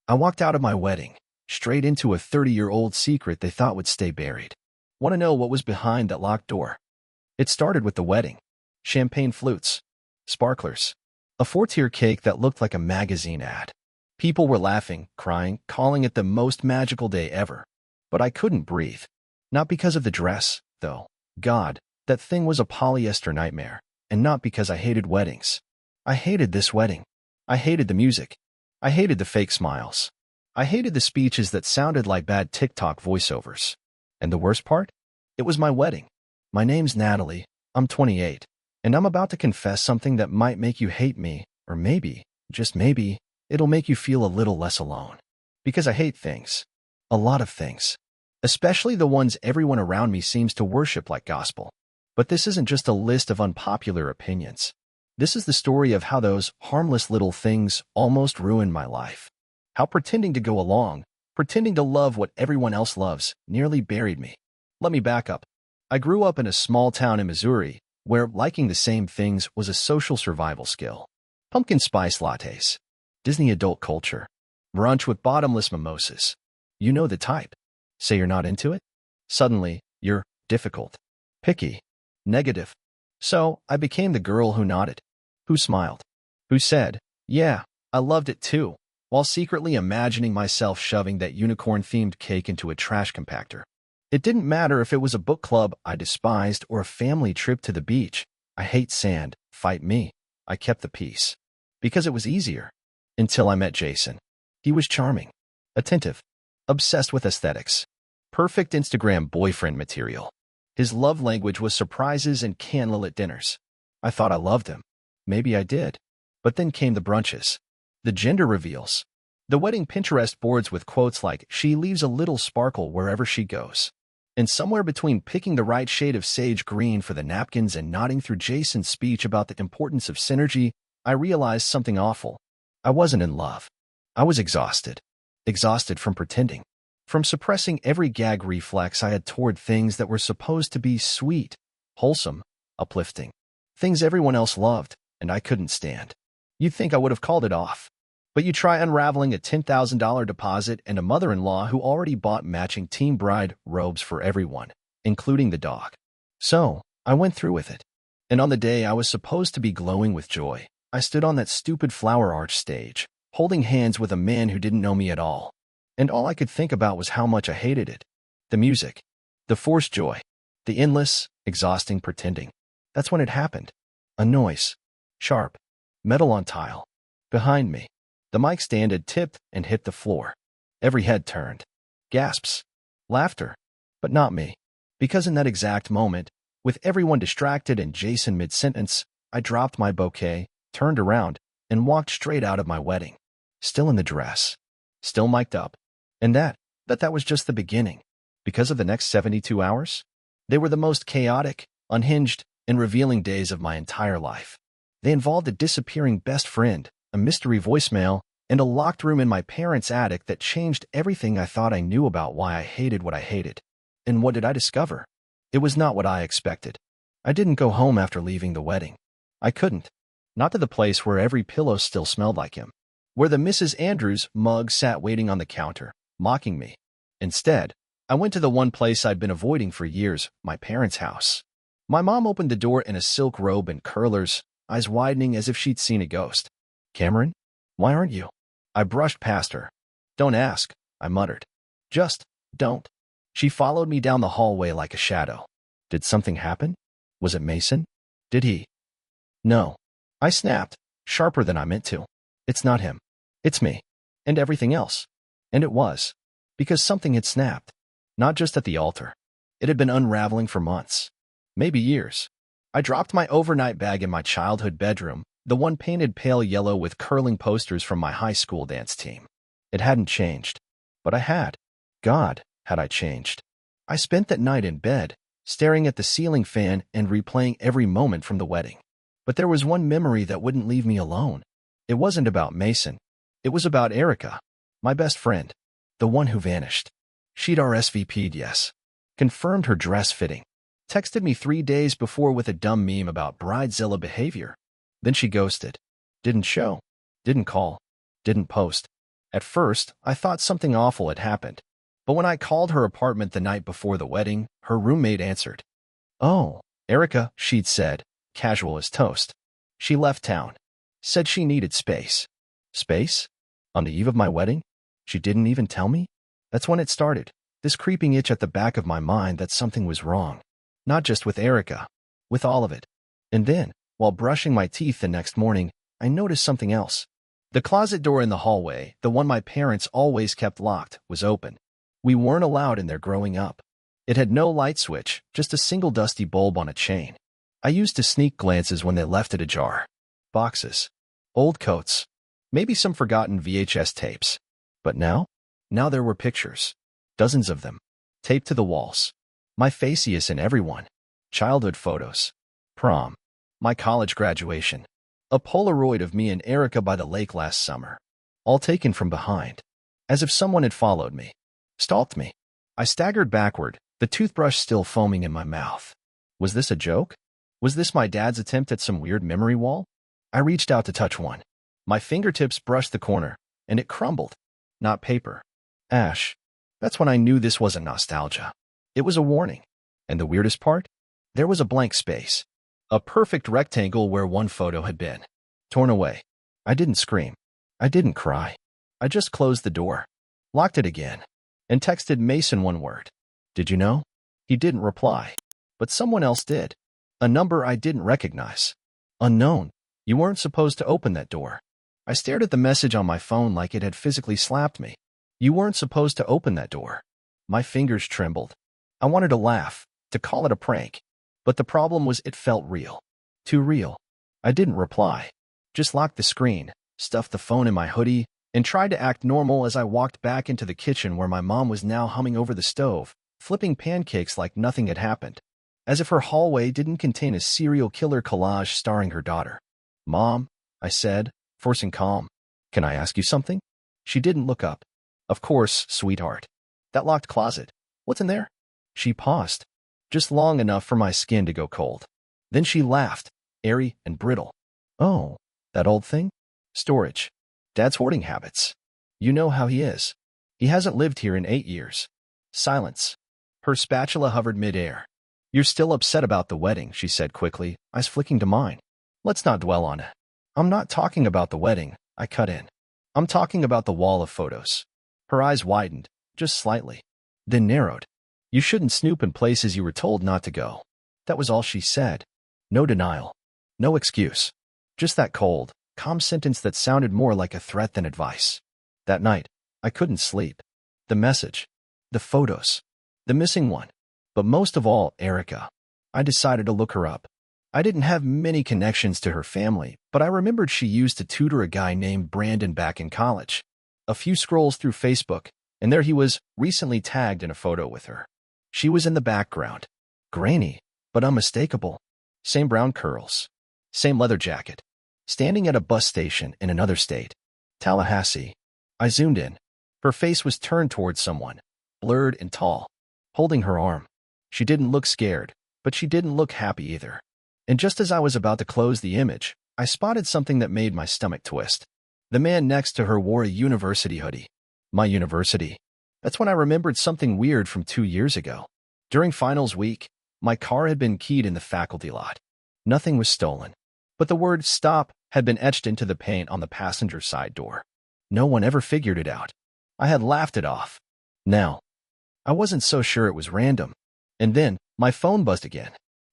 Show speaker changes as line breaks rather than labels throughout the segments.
I walked out of my wedding, straight into a 30-year-old secret they thought would stay buried. Want to know what was behind that locked door? It started with the wedding. Champagne flutes, sparklers, a 4-tier cake that looked like a magazine ad. People were laughing, crying, calling it the most magical day ever. But I couldn't breathe. Not because of the dress, though. God, that thing was a polyester nightmare. And not because I hated weddings. I hated this wedding. I hated the music. I hated the fake smiles. I hated the speeches that sounded like bad TikTok voiceovers. And the worst part? It was my wedding. My name's Natalie. I'm 28. And I'm about to confess something that might make you hate me, or maybe, just maybe, it'll make you feel a little less alone. Because I hate things. A lot of things. Especially the ones everyone around me seems to worship like gospel. But this isn't just a list of unpopular opinions. This is the story of how those harmless little things almost ruined my life. How pretending to go along, pretending to love what everyone else loves, nearly buried me. Let me back up. I grew up in a small town in Missouri, where liking the same things was a social survival skill. Pumpkin spice lattes, Disney adult culture, brunch with bottomless mimosas. You know the type. Say you're not into it? Suddenly, you're difficult, picky, negative. So, I became the girl who nodded, who smiled, who said, yeah, I loved it too, while secretly imagining myself shoving that unicorn-themed cake into a trash compactor. It didn't matter if it was a book club I despised or a family trip to the beach. I hate sand, fight me. I kept the peace. Because it was easier. Until I met Jason. He was charming, attentive, obsessed with aesthetics. Perfect Instagram boyfriend material. His love language was surprises and candlelit dinners. I thought I loved him. Maybe I did. But then came the brunches. The gender reveals. The wedding Pinterest boards with quotes like, she leaves a little sparkle wherever she goes. And somewhere between picking the right shade of sage green for the napkins and nodding through Jason's speech about the importance of synergy, I realized something awful. I wasn't in love. I was exhausted. Exhausted from pretending. From suppressing every gag reflex I had toward things that were supposed to be sweet, wholesome, uplifting. Things everyone else loved, and I couldn't stand. You'd think I would have called it off. But you try unraveling a $10,000 deposit and a mother-in-law who already bought matching team bride robes for everyone, including the dog. So, I went through with it. And on the day I was supposed to be glowing with joy, I stood on that stupid flower arch stage, holding hands with a man who didn't know me at all. And all I could think about was how much I hated it. The music. The forced joy. The endless, exhausting pretending. That's when it happened. A noise. Sharp. Metal on tile. Behind me. The mic stand had tipped and hit the floor. Every head turned. Gasps. Laughter. But not me. Because in that exact moment, with everyone distracted and Jason mid-sentence, I dropped my bouquet, turned around, and walked straight out of my wedding. Still in the dress. Still mic'd up. And that was just the beginning. Because of the next 72 hours? They were the most chaotic, unhinged, and revealing days of my entire life. They involved a disappearing best friend, a mystery voicemail, and a locked room in my parents' attic that changed everything I thought I knew about why I hated what I hated. And what did I discover? It was not what I expected. I didn't go home after leaving the wedding. I couldn't. Not to the place where every pillow still smelled like him. Where the Mrs. Andrews mug sat waiting on the counter, mocking me. Instead, I went to the one place I'd been avoiding for years, my parents' house. My mom opened the door in a silk robe and curlers, eyes widening as if she'd seen a ghost. Cameron? Why aren't you? I brushed past her. Don't ask, I muttered. Just don't. She followed me down the hallway like a shadow. Did something happen? Was it Mason? Did he? No. I snapped, sharper than I meant to. It's not him. It's me. And everything else. And it was. Because something had snapped. Not just at the altar. It had been unraveling for months. Maybe years. I dropped my overnight bag in my childhood bedroom, the one painted pale yellow with curling posters from my high school dance team. It hadn't changed. But I had. God, had I changed. I spent that night in bed, staring at the ceiling fan and replaying every moment from the wedding. But there was one memory that wouldn't leave me alone. It wasn't about Mason. It was about Erica, my best friend, the one who vanished. She'd RSVP'd yes. Confirmed her dress fitting. Texted me 3 days before with a dumb meme about bridezilla behavior. Then she ghosted. Didn't show. Didn't call. Didn't post. At first, I thought something awful had happened. But when I called her apartment the night before the wedding, her roommate answered. "Oh, Erica," she'd said, casual as toast. She left town. Said she needed space. Space? On the eve of my wedding? She didn't even tell me? That's when it started, this creeping itch at the back of my mind that something was wrong. Not just with Erica, with all of it. And then, while brushing my teeth the next morning, I noticed something else. The closet door in the hallway, the one my parents always kept locked, was open. We weren't allowed in there growing up. It had no light switch, just a single dusty bulb on a chain. I used to sneak glances when they left it ajar. Boxes. Old coats. Maybe some forgotten VHS tapes. But now? Now there were pictures. Dozens of them. Taped to the walls. My facius in every one. Childhood photos. Prom. My college graduation. A Polaroid of me and Erica by the lake last summer. All taken from behind. As if someone had followed me. Stalked me. I staggered backward, the toothbrush still foaming in my mouth. Was this a joke? Was this my dad's attempt at some weird memory wall? I reached out to touch one. My fingertips brushed the corner, and it crumbled. Not paper. Ash. That's when I knew this wasn't nostalgia. It was a warning. And the weirdest part? There was a blank space. A perfect rectangle where one photo had been. Torn away. I didn't scream. I didn't cry. I just closed the door. Locked it again. And texted Mason one word. Did you know? He didn't reply. But someone else did. A number I didn't recognize. Unknown. You weren't supposed to open that door. I stared at the message on my phone like it had physically slapped me. You weren't supposed to open that door. My fingers trembled. I wanted to laugh, to call it a prank. But the problem was it felt real. Too real. I didn't reply. Just locked the screen, stuffed the phone in my hoodie, and tried to act normal as I walked back into the kitchen where my mom was now humming over the stove, flipping pancakes like nothing had happened. As if her hallway didn't contain a serial killer collage starring her daughter. "Mom," I said, forcing calm. "Can I ask you something?" She didn't look up. "Of course, sweetheart. That locked closet. What's in there?" She paused, just long enough for my skin to go cold. Then she laughed, airy and brittle. "Oh, that old thing? Storage. Dad's hoarding habits. You know how he is. He hasn't lived here in 8 years." Silence. Her spatula hovered midair. "You're still upset about the wedding," she said quickly, eyes flicking to mine. "Let's not dwell on it. I'm not talking about the wedding," I cut in. "I'm talking about the wall of photos." Her eyes widened, just slightly, then narrowed. "You shouldn't snoop in places you were told not to go." That was all she said. No denial. No excuse. Just that cold, calm sentence that sounded more like a threat than advice. That night, I couldn't sleep. The message. The photos. The missing one. But most of all, Erica. I decided to look her up. I didn't have many connections to her family, but I remembered she used to tutor a guy named Brandon back in college. A few scrolls through Facebook, and there he was, recently tagged in a photo with her. She was in the background. Grainy, but unmistakable. Same brown curls. Same leather jacket. Standing at a bus station in another state. Tallahassee. I zoomed in. Her face was turned towards someone, blurred and tall, holding her arm. She didn't look scared, but she didn't look happy either. And just as I was about to close the image, I spotted something that made my stomach twist. The man next to her wore a university hoodie. My university. That's when I remembered something weird from 2 years ago. During finals week, my car had been keyed in the faculty lot. Nothing was stolen. But the word "stop" had been etched into the paint on the passenger side door. No one ever figured it out. I had laughed it off. Now, I wasn't so sure it was random. And then, my phone buzzed again.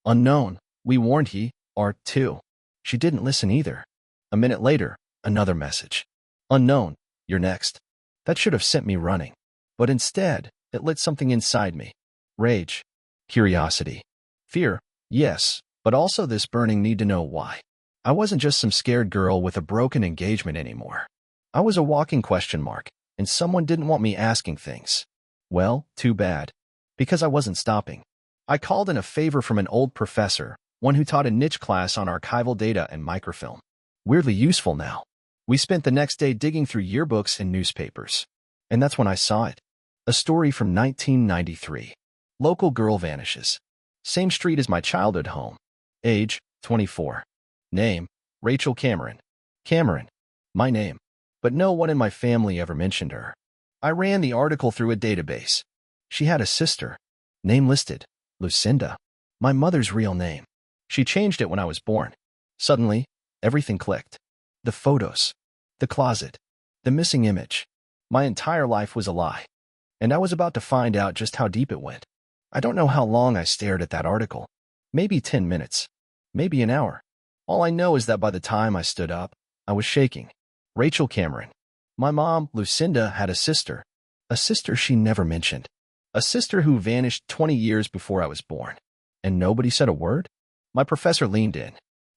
Unknown. We warned he, R2. She didn't listen either. A minute later, another message. Unknown. You're next. That should have sent me running. But instead, it lit something inside me. Rage. Curiosity. Fear. Yes, but also this burning need to know why. I wasn't just some scared girl with a broken engagement anymore. I was a walking question mark, and someone didn't want me asking things. Well, too bad. Because I wasn't stopping. I called in a favor from an old professor, one who taught a niche class on archival data and microfilm. Weirdly useful now. We spent the next day digging through yearbooks and newspapers. And that's when I saw it. A story from 1993. Local girl vanishes. Same street as my childhood home. Age, 24. Name, Rachel Cameron. Cameron. My name. but no one in my family ever mentioned her. I ran the article through a database. She had a sister. Name listed, Lucinda. My mother's real name. She changed it when I was born. Suddenly, everything clicked. The photos. The closet. The missing image. My entire life was a lie. And I was about to find out just how deep it went. I don't know how long I stared at that article. Maybe 10 minutes. Maybe an hour. All I know is that by the time I stood up, I was shaking. Rachel Cameron. My mom, Lucinda, had a sister she never mentioned. A sister who vanished 20 years before I was born. And nobody said a word? My professor leaned in.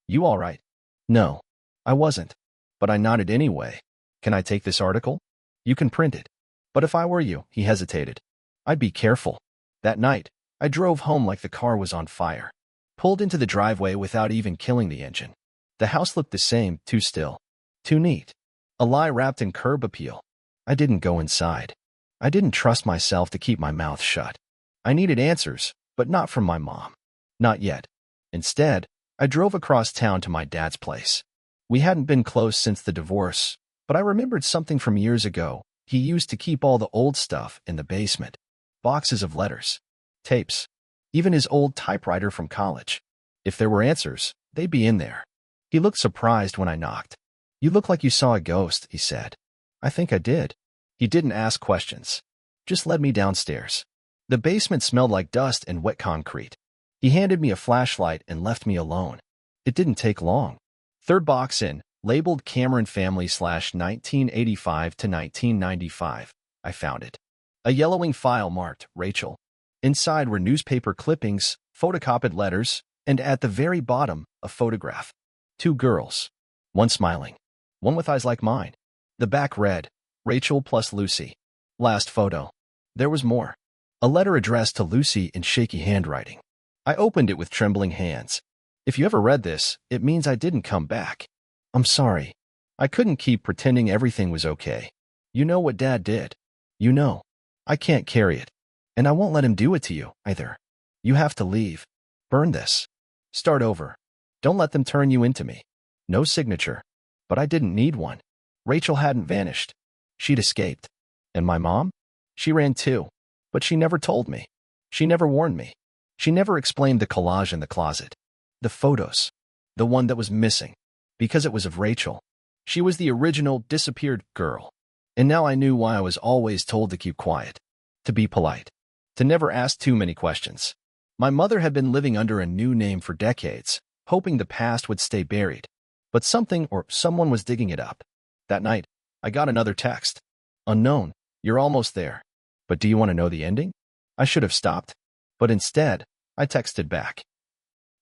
You all right? No, I wasn't. But I nodded anyway. Can I take this article? You can print it. But if I were you, he hesitated. I'd be careful. That night, I drove home like the car was on fire. Pulled into the driveway without even killing the engine. The house looked the same, too still. Too neat. A lie wrapped in curb appeal. I didn't go inside. I didn't trust myself to keep my mouth shut. I needed answers, but not from my mom. Not yet. Instead, I drove across town to my dad's place. We hadn't been close since the divorce, but I remembered something from years ago. He used to keep all the old stuff in the basement. Boxes of letters. Tapes. Even his old typewriter from college. If there were answers, they'd be in there. He looked surprised when I knocked. You look like you saw a ghost, he said. I think I did. He didn't ask questions. Just led me downstairs. The basement smelled like dust and wet concrete. He handed me a flashlight and left me alone. It didn't take long. Third box in, labeled Cameron Family /1985 to 1995. I found it. A yellowing file marked Rachel. Inside were newspaper clippings, photocopied letters, and at the very bottom, a photograph. 2 girls. One smiling. One with eyes like mine. The back read, Rachel plus Lucy. Last photo. There was more. A letter addressed to Lucy in shaky handwriting. I opened it with trembling hands. If you ever read this, it means I didn't come back. I'm sorry. I couldn't keep pretending everything was okay. You know what Dad did. You know. I can't carry it. And I won't let him do it to you, either. You have to leave. Burn this. Start over. Don't let them turn you into me. No signature. But I didn't need one. Rachel hadn't vanished. She'd escaped. And my mom? She ran too. But she never told me. She never warned me. She never explained the collage in the closet. The photos. The one that was missing. Because it was of Rachel. She was the original disappeared girl. And now I knew why I was always told to keep quiet. To be polite. To never ask too many questions. My mother had been living under a new name for decades, hoping the past would stay buried. But something or someone was digging it up. That night, I got another text. Unknown, you're almost there. But do you want to know the ending? I should have stopped. But instead, I texted back.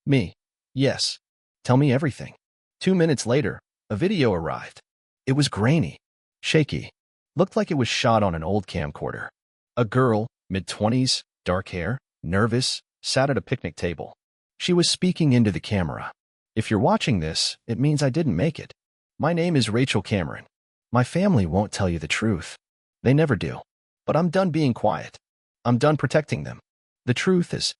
Me. Yes. Tell me everything. 2 minutes later, a video arrived. It was grainy. Shaky. Looked like it was shot on an old camcorder. A girl, mid-20s, dark hair, nervous, sat at a picnic table. She was speaking into the camera. If you're watching this, it means I didn't make it. My name is Rachel Cameron. My family won't tell you the truth. They never do. But I'm done being quiet. I'm done protecting them. The truth is...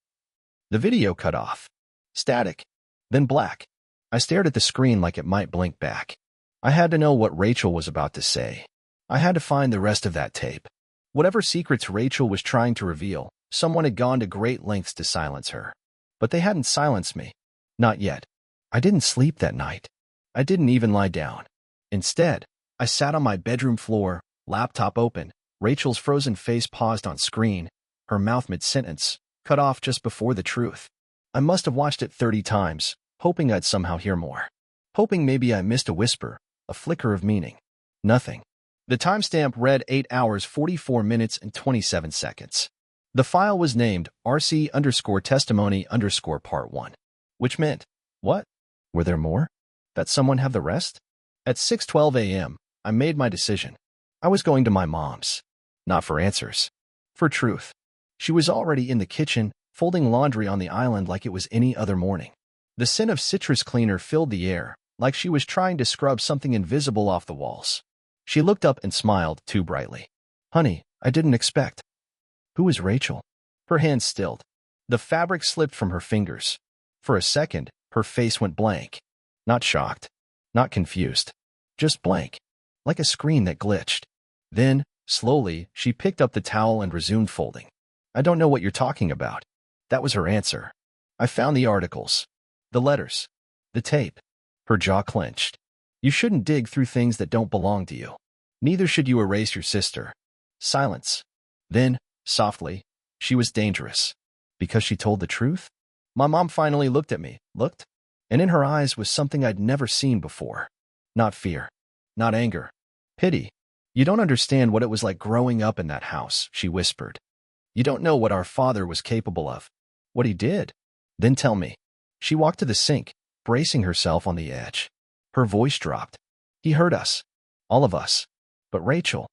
The video cut off. Static. Then black. I stared at the screen like it might blink back. I had to know what Rachel was about to say. I had to find the rest of that tape. Whatever secrets Rachel was trying to reveal, someone had gone to great lengths to silence her. But they hadn't silenced me. Not yet. I didn't sleep that night. I didn't even lie down. Instead, I sat on my bedroom floor, laptop open, Rachel's frozen face paused on screen, her mouth mid-sentence, cut off just before the truth. I must have watched it 30 times, hoping I'd somehow hear more. Hoping maybe I missed a whisper, a flicker of meaning. Nothing. The timestamp read 8 hours 44 minutes and 27 seconds. The file was named RC_testimony_part 1. Which meant, what? Were there more? That someone have the rest? At 6:12 a.m., I made my decision. I was going to my mom's. Not for answers. For truth. She was already in the kitchen, folding laundry on the island like it was any other morning. The scent of citrus cleaner filled the air, like she was trying to scrub something invisible off the walls. She looked up and smiled too brightly. Honey, I didn't expect. Who is Rachel? Her hands stilled. The fabric slipped from her fingers. For a second, her face went blank. Not shocked. Not confused. Just blank. like a screen that glitched. Then, slowly, she picked up the towel and resumed folding. I don't know what you're talking about. That was her answer. I found the articles, the letters, the tape. Her jaw clenched. You shouldn't dig through things that don't belong to you. Neither should you erase your sister. Silence. Then, softly, she was dangerous. Because she told the truth? My mom finally looked at me, and in her eyes was something I'd never seen before. Not fear. Not anger. Pity. You don't understand what it was like growing up in that house, she whispered. You don't know what our father was capable of. What he did. Then tell me. She walked to the sink, bracing herself on the edge. Her voice dropped. He hurt us. All of us. But Rachel.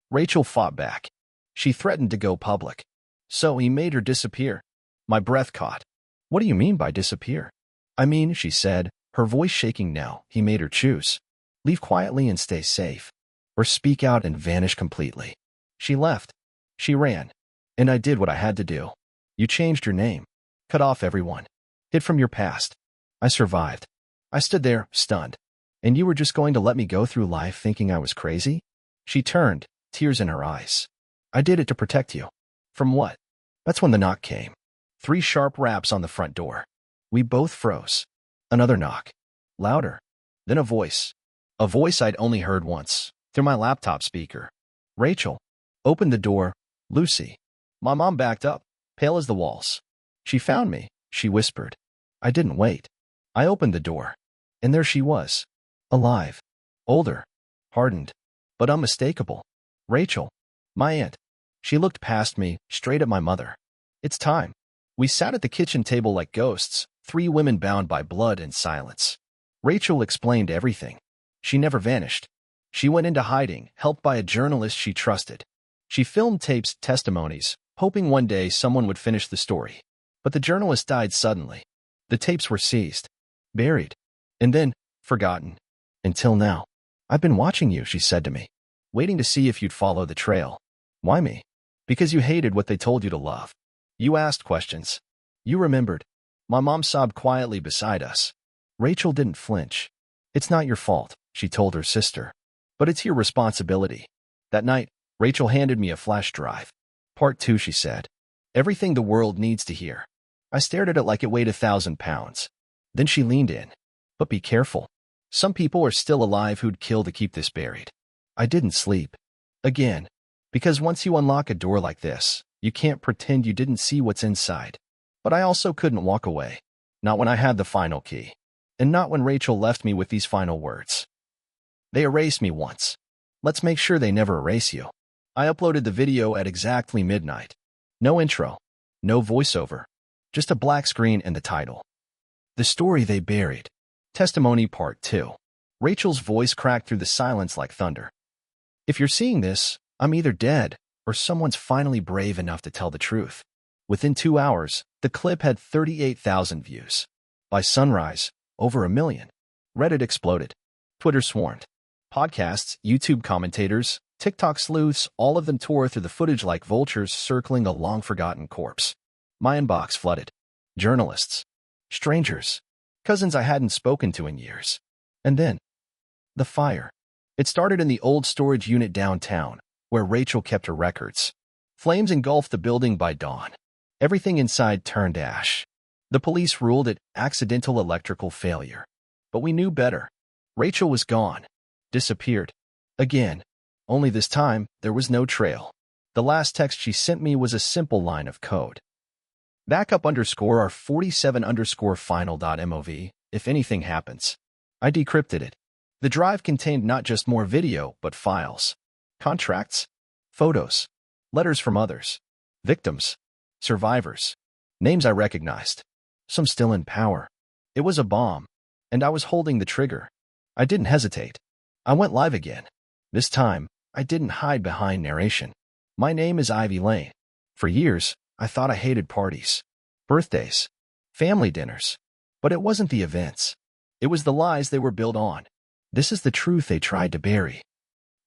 Rachel fought back. She threatened to go public. So he made her disappear. My breath caught. What do you mean by disappear? I mean, she said, her voice shaking now. He made her choose. Leave quietly and stay safe. Or speak out and vanish completely. She left. She ran. And I did what I had to do. You changed your name. Cut off everyone. Hid from your past. I survived. I stood there, stunned. And you were just going to let me go through life thinking I was crazy? She turned, tears in her eyes. I did it to protect you. From what? That's when the knock came. 3 sharp raps on the front door. We both froze. Another knock. Louder. Then a voice. A voice I'd only heard once, through my laptop speaker. Rachel. Open the door, Lucy. My mom backed up, pale as the walls. She found me, she whispered. I didn't wait. I opened the door. And there she was. Alive. Older. Hardened. But unmistakable. Rachel. My aunt. She looked past me, straight at my mother. It's time. We sat at the kitchen table like ghosts, 3 women bound by blood and silence. Rachel explained everything. She never vanished. She went into hiding, helped by a journalist she trusted. She filmed tapes, testimonies, hoping one day someone would finish the story. But the journalist died suddenly. The tapes were seized, buried, and then forgotten. Until now. I've been watching you, she said to me, waiting to see if you'd follow the trail. Why me? Because you hated what they told you to love. You asked questions. You remembered. My mom sobbed quietly beside us. Rachel didn't flinch. It's not your fault, she told her sister. But it's your responsibility. That night, Rachel handed me a flash drive. Part 2, she said. Everything the world needs to hear. I stared at it like it weighed 1,000 pounds. Then she leaned in. But be careful. Some people are still alive who'd kill to keep this buried. I didn't sleep. Again. Because once you unlock a door like this, you can't pretend you didn't see what's inside. But I also couldn't walk away. Not when I had the final key. And not when Rachel left me with these final words. They erased me once. Let's make sure they never erase you. I uploaded the video at exactly midnight. No intro. No voiceover. Just a black screen and the title. The Story They Buried. Testimony Part 2. Rachel's voice cracked through the silence like thunder. If you're seeing this, I'm either dead, or someone's finally brave enough to tell the truth. Within 2 hours, the clip had 38,000 views. By sunrise, over 1 million. Reddit exploded. Twitter swarmed. Podcasts, YouTube commentators, TikTok sleuths, all of them tore through the footage like vultures circling a long-forgotten corpse. My inbox flooded. Journalists. Strangers. Cousins I hadn't spoken to in years. And then, the fire. It started in the old storage unit downtown, where Rachel kept her records. Flames engulfed the building by dawn. Everything inside turned ash. The police ruled it accidental electrical failure. But we knew better. Rachel was gone. Disappeared. Again. Only this time, there was no trail. The last text she sent me was a simple line of code. Backup _ our 47 _ final.mov, if anything happens. I decrypted it. The drive contained not just more video, but files. Contracts. Photos. Letters from others. Victims. Survivors. Names I recognized. Some still in power. It was a bomb. And I was holding the trigger. I didn't hesitate. I went live again. This time, I didn't hide behind narration. My name is Ivy Lane. For years, I thought I hated parties. Birthdays. Family dinners. But it wasn't the events. It was the lies they were built on. This is the truth they tried to bury.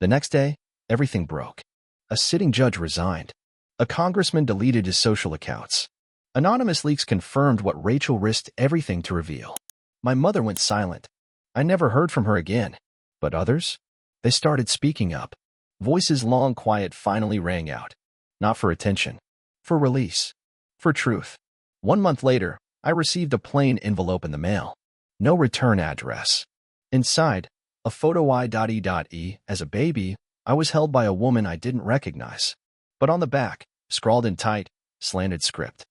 The next day, everything broke. A sitting judge resigned. A congressman deleted his social accounts. Anonymous leaks confirmed what Rachel risked everything to reveal. My mother went silent. I never heard from her again. But others? They started speaking up. Voices long quiet finally rang out. Not for attention. For release. For truth. 1 month later, I received a plain envelope in the mail. No return address. Inside, a photo I.E. As a baby, I was held by a woman I didn't recognize. But on the back, scrawled in tight, slanted script.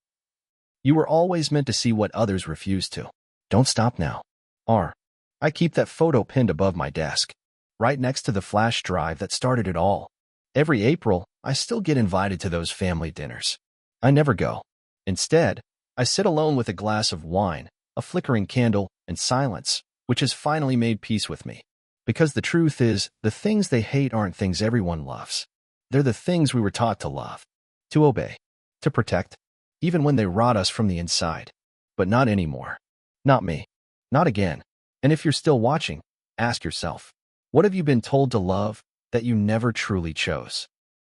You were always meant to see what others refused to. Don't stop now. R. I keep that photo pinned above my desk, right next to the flash drive that started it all. Every April, I still get invited to those family dinners. I never go. Instead, I sit alone with a glass of wine, a flickering candle, and silence, which has finally made peace with me. Because the truth is, the things they hate aren't things everyone loves. They're the things we were taught to love, to obey, to protect, even when they rot us from the inside. But not anymore. Not me. Not again. And if you're still watching, ask yourself, what have you been told to love that you never truly chose?